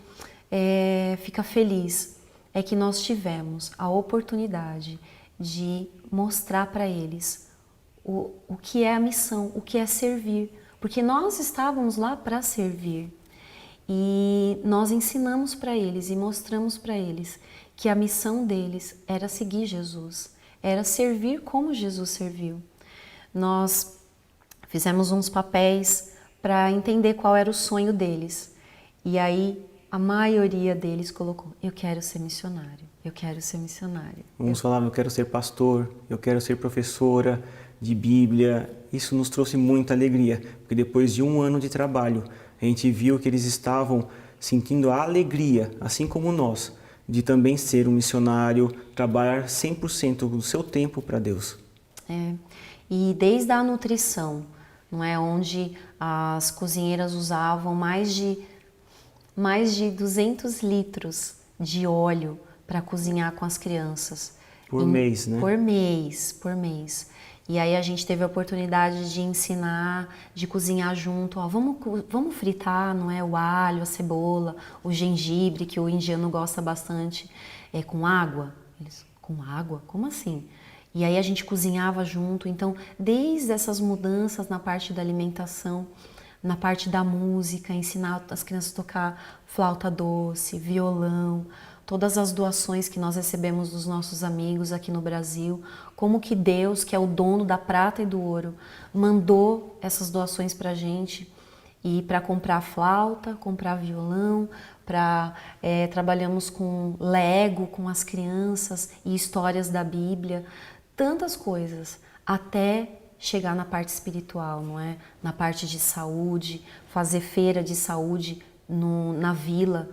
[SPEAKER 2] fica feliz é que nós tivemos a oportunidade de mostrar para eles o que é a missão, o que é servir. Porque nós estávamos lá para servir. E nós ensinamos para eles e mostramos para eles que a missão deles era seguir Jesus, era servir como Jesus serviu. Nós fizemos uns papéis para entender qual era o sonho deles. E aí a maioria deles colocou: eu quero ser missionário, eu quero ser missionário.
[SPEAKER 1] Uns falavam: eu quero ser pastor, eu quero ser professora de Bíblia. Isso nos trouxe muita alegria, porque depois de um ano de trabalho, a gente viu que eles estavam sentindo a alegria, assim como nós, de também ser um missionário, trabalhar 100% do seu tempo para Deus.
[SPEAKER 2] E desde a nutrição, não é, onde as cozinheiras usavam mais de 200 litros de óleo para cozinhar com as crianças.
[SPEAKER 1] Por mês, né?
[SPEAKER 2] Por mês. E aí a gente teve a oportunidade de ensinar, de cozinhar junto. Ó, vamos fritar, não é, o alho, a cebola, o gengibre, que o indiano gosta bastante, com água. Eles, com água? Como assim? E aí a gente cozinhava junto. Então, desde essas mudanças na parte da alimentação, na parte da música, ensinar as crianças a tocar flauta doce, violão, todas as doações que nós recebemos dos nossos amigos aqui no Brasil, como que Deus, que é o dono da prata e do ouro, mandou essas doações para a gente, e para comprar flauta, comprar violão, trabalhamos com Lego, com as crianças e histórias da Bíblia, tantas coisas, até chegar na parte espiritual, não é? Na parte de saúde, fazer feira de saúde na vila.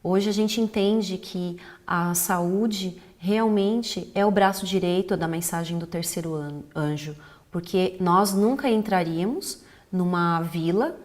[SPEAKER 2] Hoje a gente entende que a saúde realmente é o braço direito da mensagem do terceiro anjo, porque nós nunca entraríamos numa vila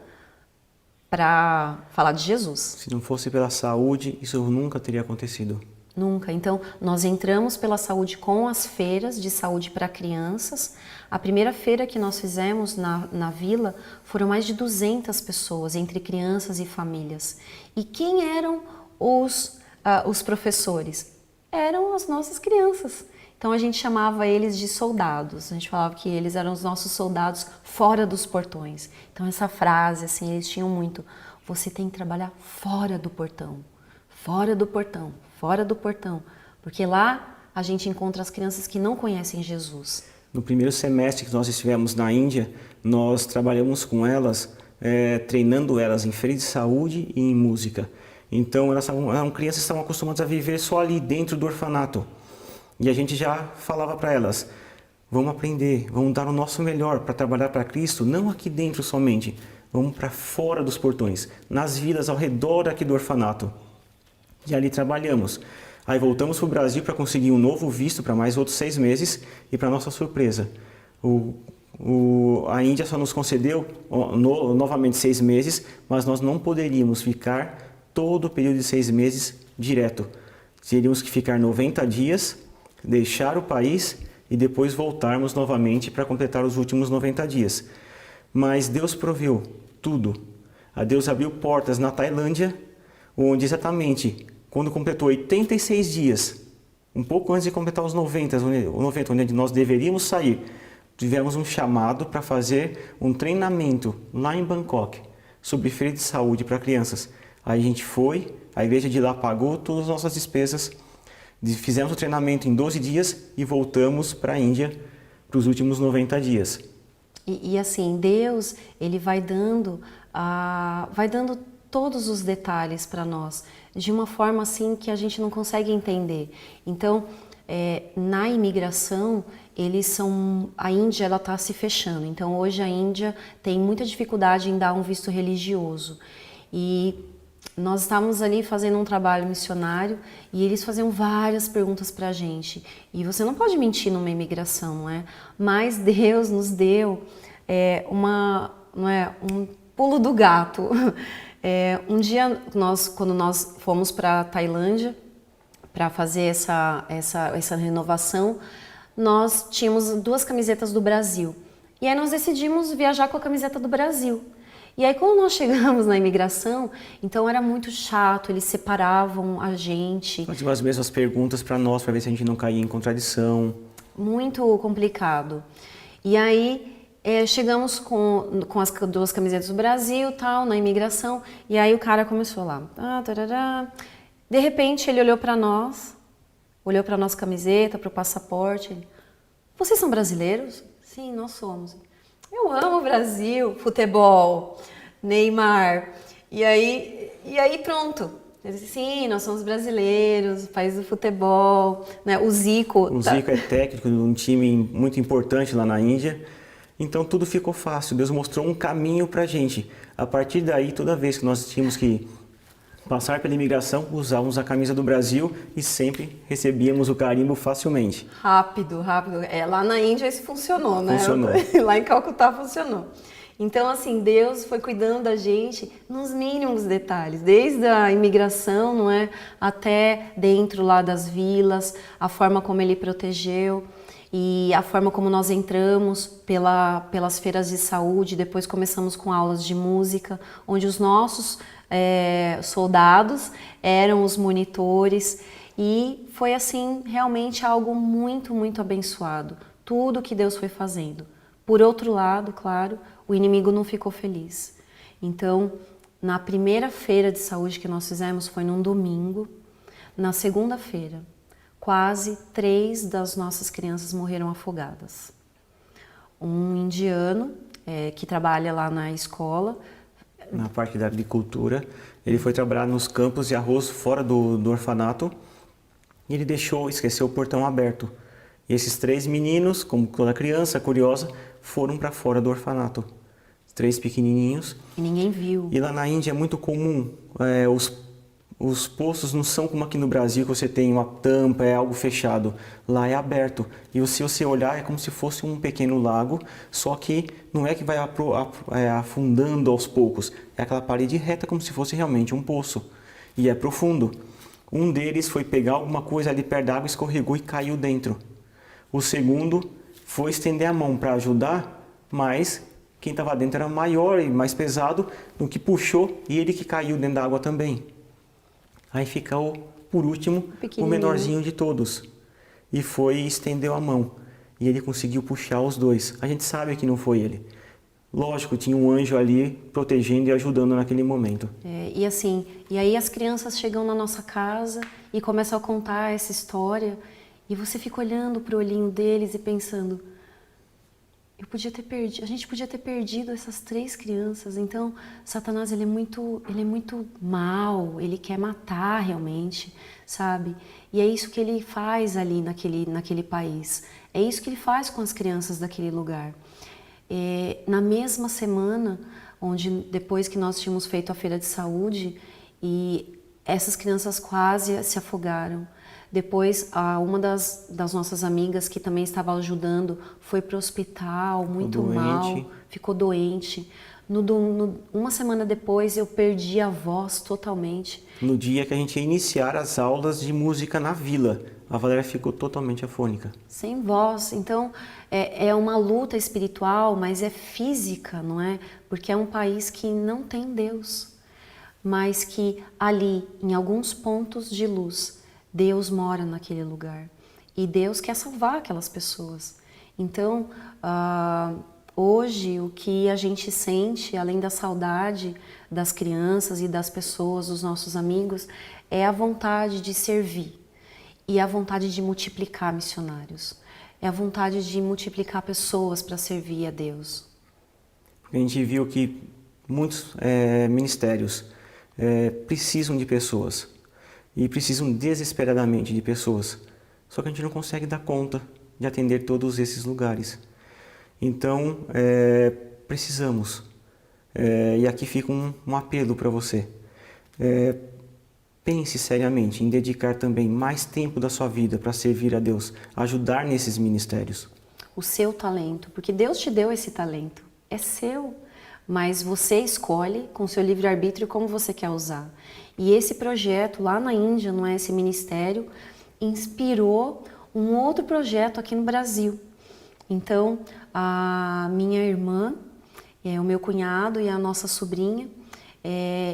[SPEAKER 2] para falar de Jesus.
[SPEAKER 1] Se não fosse pela saúde, isso nunca teria acontecido.
[SPEAKER 2] Nunca. Então, nós entramos pela saúde com as feiras de saúde para crianças. A primeira feira que nós fizemos na vila foram mais de 200 pessoas, entre crianças e famílias. E quem eram os professores? Eram as nossas crianças. Então, a gente chamava eles de soldados. A gente falava que eles eram os nossos soldados fora dos portões. Então, essa frase, assim, eles tinham muito: você tem que trabalhar fora do portão, fora do portão. Fora do portão, porque lá a gente encontra as crianças que não conhecem Jesus.
[SPEAKER 1] No primeiro semestre que nós estivemos na Índia, nós trabalhamos com elas, treinando elas em feira de saúde e em música. Então elas eram crianças que estavam acostumadas a viver só ali dentro do orfanato. E a gente já falava para elas: vamos aprender, vamos dar o nosso melhor para trabalhar para Cristo, não aqui dentro somente, vamos para fora dos portões, nas vilas ao redor aqui do orfanato. E ali trabalhamos. Aí voltamos para o Brasil para conseguir um novo visto para mais outros 6 meses e, para nossa surpresa, a Índia só nos concedeu novamente 6 meses, mas nós não poderíamos ficar todo o período de 6 meses direto. Teríamos que ficar 90 dias, deixar o país e depois voltarmos novamente para completar os últimos 90 dias. Mas Deus proveu tudo. A Deus abriu portas na Tailândia, onde exatamente quando completou 86 dias, um pouco antes de completar os 90, onde nós deveríamos sair, tivemos um chamado para fazer um treinamento lá em Bangkok sobre feira de saúde para crianças. Aí a gente foi, a igreja de lá pagou todas as nossas despesas, fizemos o treinamento em 12 dias e voltamos para a Índia para os últimos 90 dias.
[SPEAKER 2] E assim, Deus, Ele vai dando todos os detalhes para nós, de uma forma assim que a gente não consegue entender. Então, na imigração, a Índia ela está se fechando. Então, hoje a Índia tem muita dificuldade em dar um visto religioso. E nós estávamos ali fazendo um trabalho missionário e eles faziam várias perguntas para a gente. E você não pode mentir numa imigração, não é? Mas Deus nos deu um pulo do gato. Um dia, quando nós fomos para a Tailândia para fazer essa renovação, nós tínhamos 2 camisetas do Brasil. E aí nós decidimos viajar com a camiseta do Brasil. E aí quando nós chegamos na imigração, então era muito chato, eles separavam a gente.
[SPEAKER 1] Faziam as mesmas perguntas para nós, para ver se a gente não caía em contradição.
[SPEAKER 2] Muito complicado. E aí chegamos com as 2 camisetas do Brasil, tal, na imigração, e aí o cara começou lá. De repente ele olhou para nós, olhou para nossa camiseta, para o passaporte. Ele: vocês são brasileiros? Sim, nós somos. Eu amo o Brasil, futebol, Neymar. E aí pronto. Eles dizem, sim, nós somos brasileiros, país do futebol, né? O Zico...
[SPEAKER 1] O Zico é técnico de um time muito importante lá na Índia. Então tudo ficou fácil, Deus mostrou um caminho pra gente. A partir daí, toda vez que nós tínhamos que passar pela imigração, usávamos a camisa do Brasil e sempre recebíamos o carimbo facilmente.
[SPEAKER 2] Rápido, rápido. Lá na Índia isso funcionou, né?
[SPEAKER 1] Funcionou.
[SPEAKER 2] Lá em Calcutá funcionou. Então, assim, Deus foi cuidando da gente nos mínimos detalhes, desde a imigração, não é? Até dentro lá das vilas, a forma como Ele protegeu e a forma como nós entramos pelas feiras de saúde. Depois começamos com aulas de música, onde os nossos soldados eram os monitores, e foi assim realmente algo muito, muito abençoado, tudo que Deus foi fazendo. Por outro lado, claro, o inimigo não ficou feliz. Então, na primeira feira de saúde que nós fizemos foi num domingo. Na segunda-feira, quase 3 das nossas crianças morreram afogadas. Um indiano que trabalha lá na escola,
[SPEAKER 1] na parte da agricultura, ele foi trabalhar nos campos de arroz fora do orfanato e ele esqueceu o portão aberto. E esses 3 meninos, como toda criança curiosa, foram para fora do orfanato. 3 pequenininhos.
[SPEAKER 2] E ninguém viu.
[SPEAKER 1] E lá na Índia é muito comum, os poços não são como aqui no Brasil, que você tem uma tampa, é algo fechado. Lá é aberto. E se você olhar, é como se fosse um pequeno lago, só que não é que vai afundando aos poucos. É aquela parede reta, como se fosse realmente um poço. E é profundo. Um deles foi pegar alguma coisa ali perto da água, escorregou e caiu dentro. O segundo foi estender a mão para ajudar, mas quem estava dentro era maior e mais pesado, no que puxou, e ele que caiu dentro da água também. Aí ficou, por último, o menorzinho de todos. E foi e estendeu a mão. E ele conseguiu puxar os 2. A gente sabe que não foi ele. Lógico, tinha um anjo ali protegendo e ajudando naquele momento.
[SPEAKER 2] E aí as crianças chegam na nossa casa e começam a contar essa história. E você fica olhando para o olhinho deles e pensando... a gente podia ter perdido essas 3 crianças. Então, Satanás, ele é muito mau, ele quer matar realmente, sabe? E é isso que ele faz ali naquele país. É isso que ele faz com as crianças daquele lugar. Na mesma semana, depois que nós tínhamos feito a feira de saúde, e essas crianças quase se afogaram. Depois, uma das nossas amigas que também estava ajudando foi para o hospital, muito mal, ficou doente. Uma semana depois, eu perdi a voz totalmente.
[SPEAKER 1] No dia que a gente ia iniciar as aulas de música na vila, a Valéria ficou totalmente afônica.
[SPEAKER 2] Sem voz. Então, é uma luta espiritual, mas é física, não é? Porque é um país que não tem Deus, mas que ali, em alguns pontos de luz, Deus mora naquele lugar e Deus quer salvar aquelas pessoas. Então, hoje o que a gente sente, além da saudade das crianças e das pessoas, dos nossos amigos, é a vontade de servir e a vontade de multiplicar missionários. É a vontade de multiplicar pessoas para servir a Deus.
[SPEAKER 1] A gente viu que muitos ministérios precisam de pessoas. E precisam desesperadamente de pessoas. Só que a gente não consegue dar conta de atender todos esses lugares. Então, precisamos. E aqui fica um apelo para você. Pense seriamente em dedicar também mais tempo da sua vida para servir a Deus, ajudar nesses ministérios.
[SPEAKER 2] O seu talento, porque Deus te deu esse talento, é seu. Mas você escolhe com seu livre-arbítrio como você quer usar. E esse projeto lá na Índia, não é, esse ministério, inspirou um outro projeto aqui no Brasil. Então, a minha irmã, o meu cunhado e a nossa sobrinha,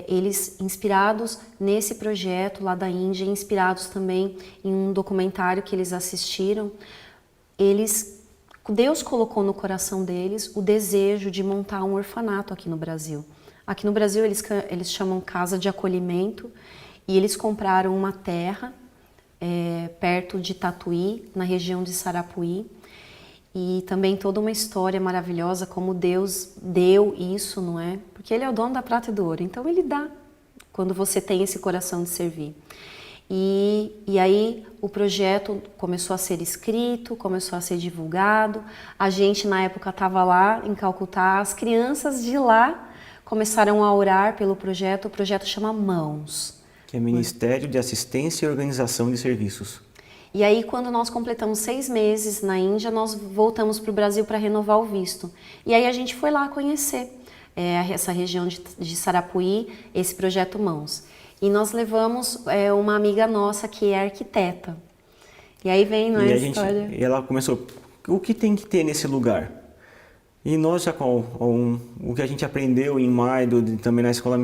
[SPEAKER 2] eles inspirados nesse projeto lá da Índia, inspirados também em um documentário que eles assistiram, Deus colocou no coração deles o desejo de montar um orfanato aqui no Brasil. Aqui no Brasil eles chamam Casa de Acolhimento, e eles compraram uma terra perto de Tatuí, na região de Sarapuí, e também toda uma história maravilhosa como Deus deu isso, não é? Porque Ele é o dono da prata e do ouro, então Ele dá quando você tem esse coração de servir. E aí o projeto começou a ser escrito, começou a ser divulgado. A gente na época estava lá em Calcutá, as crianças de lá começaram a orar pelo projeto. O projeto chama Mãos.
[SPEAKER 1] Que é Ministério de Assistência e Organização de Serviços.
[SPEAKER 2] E aí, quando nós completamos 6 meses na Índia, nós voltamos para o Brasil para renovar o visto. E aí a gente foi lá conhecer essa região de Sarapuí, esse projeto Mãos. E nós levamos uma amiga nossa que é arquiteta. E aí vem a história.
[SPEAKER 1] E ela começou, o que tem que ter nesse lugar? E nós já com o que a gente aprendeu em Maido, também na Escola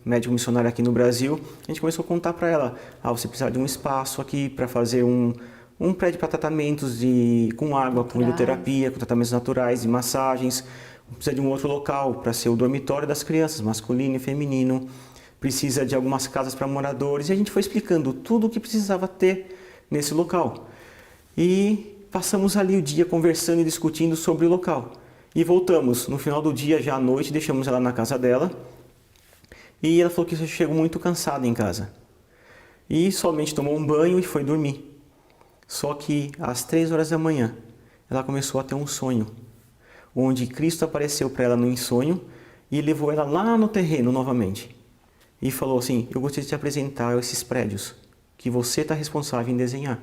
[SPEAKER 1] Médico Missionária aqui no Brasil, a gente começou a contar para ela, você precisa de um espaço aqui para fazer um prédio para tratamentos com água, com hidroterapia, com tratamentos naturais e massagens. Precisa de um outro local para ser o dormitório das crianças, masculino e feminino. Precisa de algumas casas para moradores. E a gente foi explicando tudo o que precisava ter nesse local. E passamos ali o dia conversando e discutindo sobre o local. E voltamos no final do dia, já à noite, deixamos ela na casa dela. E ela falou que chegou muito cansada em casa. E somente tomou um banho e foi dormir. Só que às 3 horas da manhã, ela começou a ter um sonho, onde Cristo apareceu para ela no sonho e levou ela lá no terreno novamente. E falou assim, eu gostaria de te apresentar esses prédios que você está responsável em desenhar.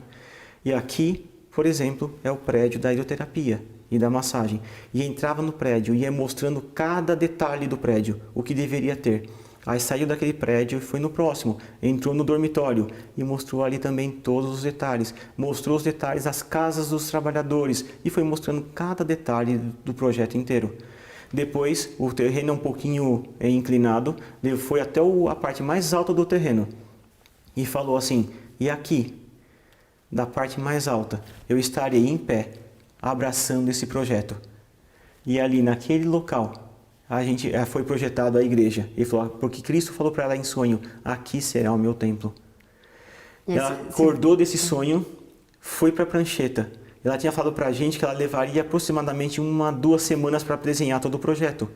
[SPEAKER 1] E aqui, por exemplo, é o prédio da hidroterapia e da massagem. E entrava no prédio e ia mostrando cada detalhe do prédio, o que deveria ter. Aí saiu daquele prédio e foi no próximo, entrou no dormitório e mostrou ali também todos os detalhes. Mostrou os detalhes das casas dos trabalhadores e foi mostrando cada detalhe do projeto inteiro. Depois, o terreno é um pouquinho inclinado, ele foi até a parte mais alta do terreno e falou assim, e aqui, da parte mais alta, eu estarei em pé, abraçando esse projeto. E ali naquele local, foi projetado a igreja. Ele falou, porque Cristo falou para ela em sonho, aqui será o meu templo. Ela acordou desse sonho, foi para a prancheta. Ela tinha falado para a gente que ela levaria aproximadamente 2 semanas para desenhar todo o projeto.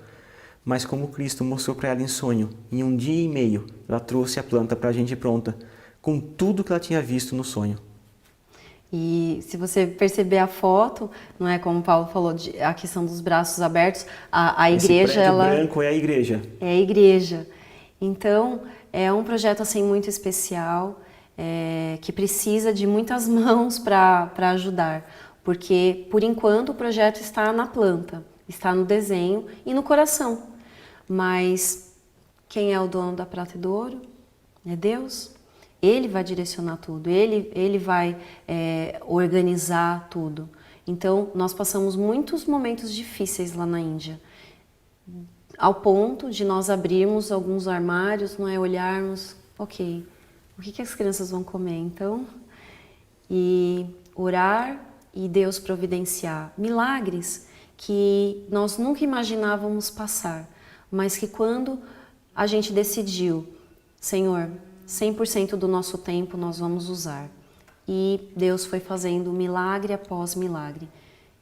[SPEAKER 1] Mas como Cristo mostrou para ela em sonho, em 1 dia e meio, ela trouxe a planta para a gente pronta, com tudo que ela tinha visto no sonho.
[SPEAKER 2] E se você perceber a foto, não é como o Paulo falou, a questão dos braços abertos, a igreja...
[SPEAKER 1] Esse prédio branco é a igreja.
[SPEAKER 2] É a igreja. Então, é um projeto assim muito especial, que precisa de muitas mãos para ajudar. Porque, por enquanto, o projeto está na planta, está no desenho e no coração. Mas quem é o dono da prata e do ouro? É Deus. Ele vai direcionar tudo, ele vai organizar tudo. Então, nós passamos muitos momentos difíceis lá na Índia, ao ponto de nós abrirmos alguns armários, não é, olharmos, ok, o que as crianças vão comer, então? E orar e Deus providenciar milagres que nós nunca imaginávamos passar, mas que quando a gente decidiu, Senhor, 100% do nosso tempo nós vamos usar. E Deus foi fazendo milagre após milagre.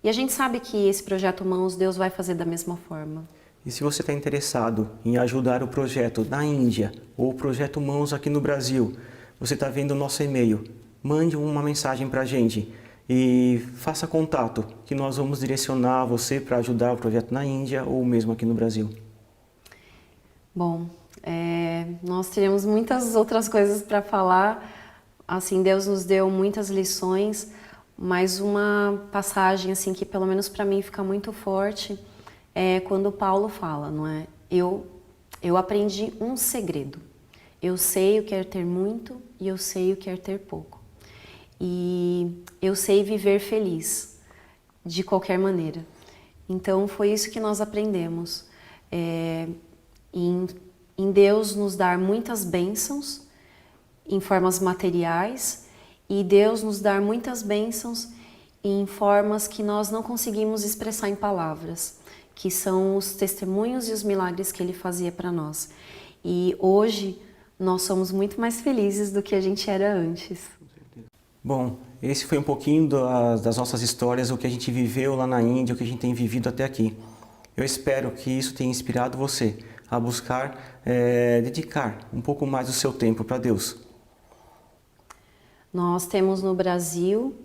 [SPEAKER 2] E a gente sabe que esse projeto Mãos, Deus vai fazer da mesma forma.
[SPEAKER 1] E se você está interessado em ajudar o projeto na Índia ou o projeto Mãos aqui no Brasil, você está vendo o nosso e-mail, mande uma mensagem para a gente e faça contato, que nós vamos direcionar você para ajudar o projeto na Índia ou mesmo aqui no Brasil.
[SPEAKER 2] Bom, nós teríamos muitas outras coisas para falar. Assim, Deus nos deu muitas lições, mas uma passagem assim que pelo menos para mim fica muito forte é quando Paulo fala, não é? Eu aprendi um segredo. Eu sei o que é ter muito e eu sei o que é ter pouco. E eu sei viver feliz de qualquer maneira. Então foi isso que nós aprendemos. Em Deus nos dar muitas bênçãos em formas materiais e Deus nos dar muitas bênçãos em formas que nós não conseguimos expressar em palavras, que são os testemunhos e os milagres que Ele fazia para nós. E hoje nós somos muito mais felizes do que a gente era antes.
[SPEAKER 1] Bom, esse foi um pouquinho das nossas histórias, o que a gente viveu lá na Índia, o que a gente tem vivido até aqui. Eu espero que isso tenha inspirado você a buscar dedicar um pouco mais do seu tempo para Deus?
[SPEAKER 2] Nós temos no Brasil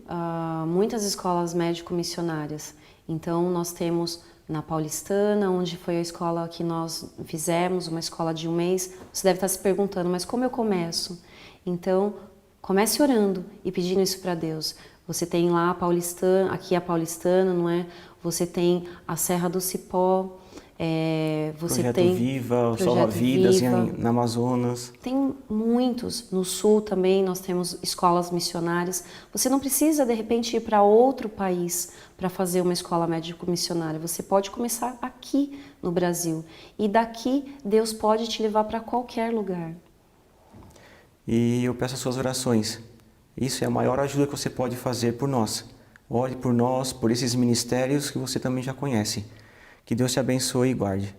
[SPEAKER 2] muitas escolas médico-missionárias. Então, nós temos na Paulistana, onde foi a escola que nós fizemos, uma escola de 1 mês. Você deve estar se perguntando, mas como eu começo? Então, comece orando e pedindo isso para Deus. Você tem lá a Paulistana, aqui a Paulistana, não é? Você tem a Serra do Cipó, você
[SPEAKER 1] Projeto
[SPEAKER 2] tem
[SPEAKER 1] Viva, o
[SPEAKER 2] Projeto
[SPEAKER 1] Salva Vidas
[SPEAKER 2] Viva.
[SPEAKER 1] na Amazonas.
[SPEAKER 2] Tem muitos. No Sul também nós temos escolas missionárias. Você não precisa, de repente, ir para outro país para fazer uma escola médico-missionária. Você pode começar aqui no Brasil. E daqui, Deus pode te levar para qualquer lugar.
[SPEAKER 1] E eu peço as suas orações. Isso é a maior ajuda que você pode fazer por nós. Ore por nós, por esses ministérios que você também já conhece. Que Deus te abençoe e guarde.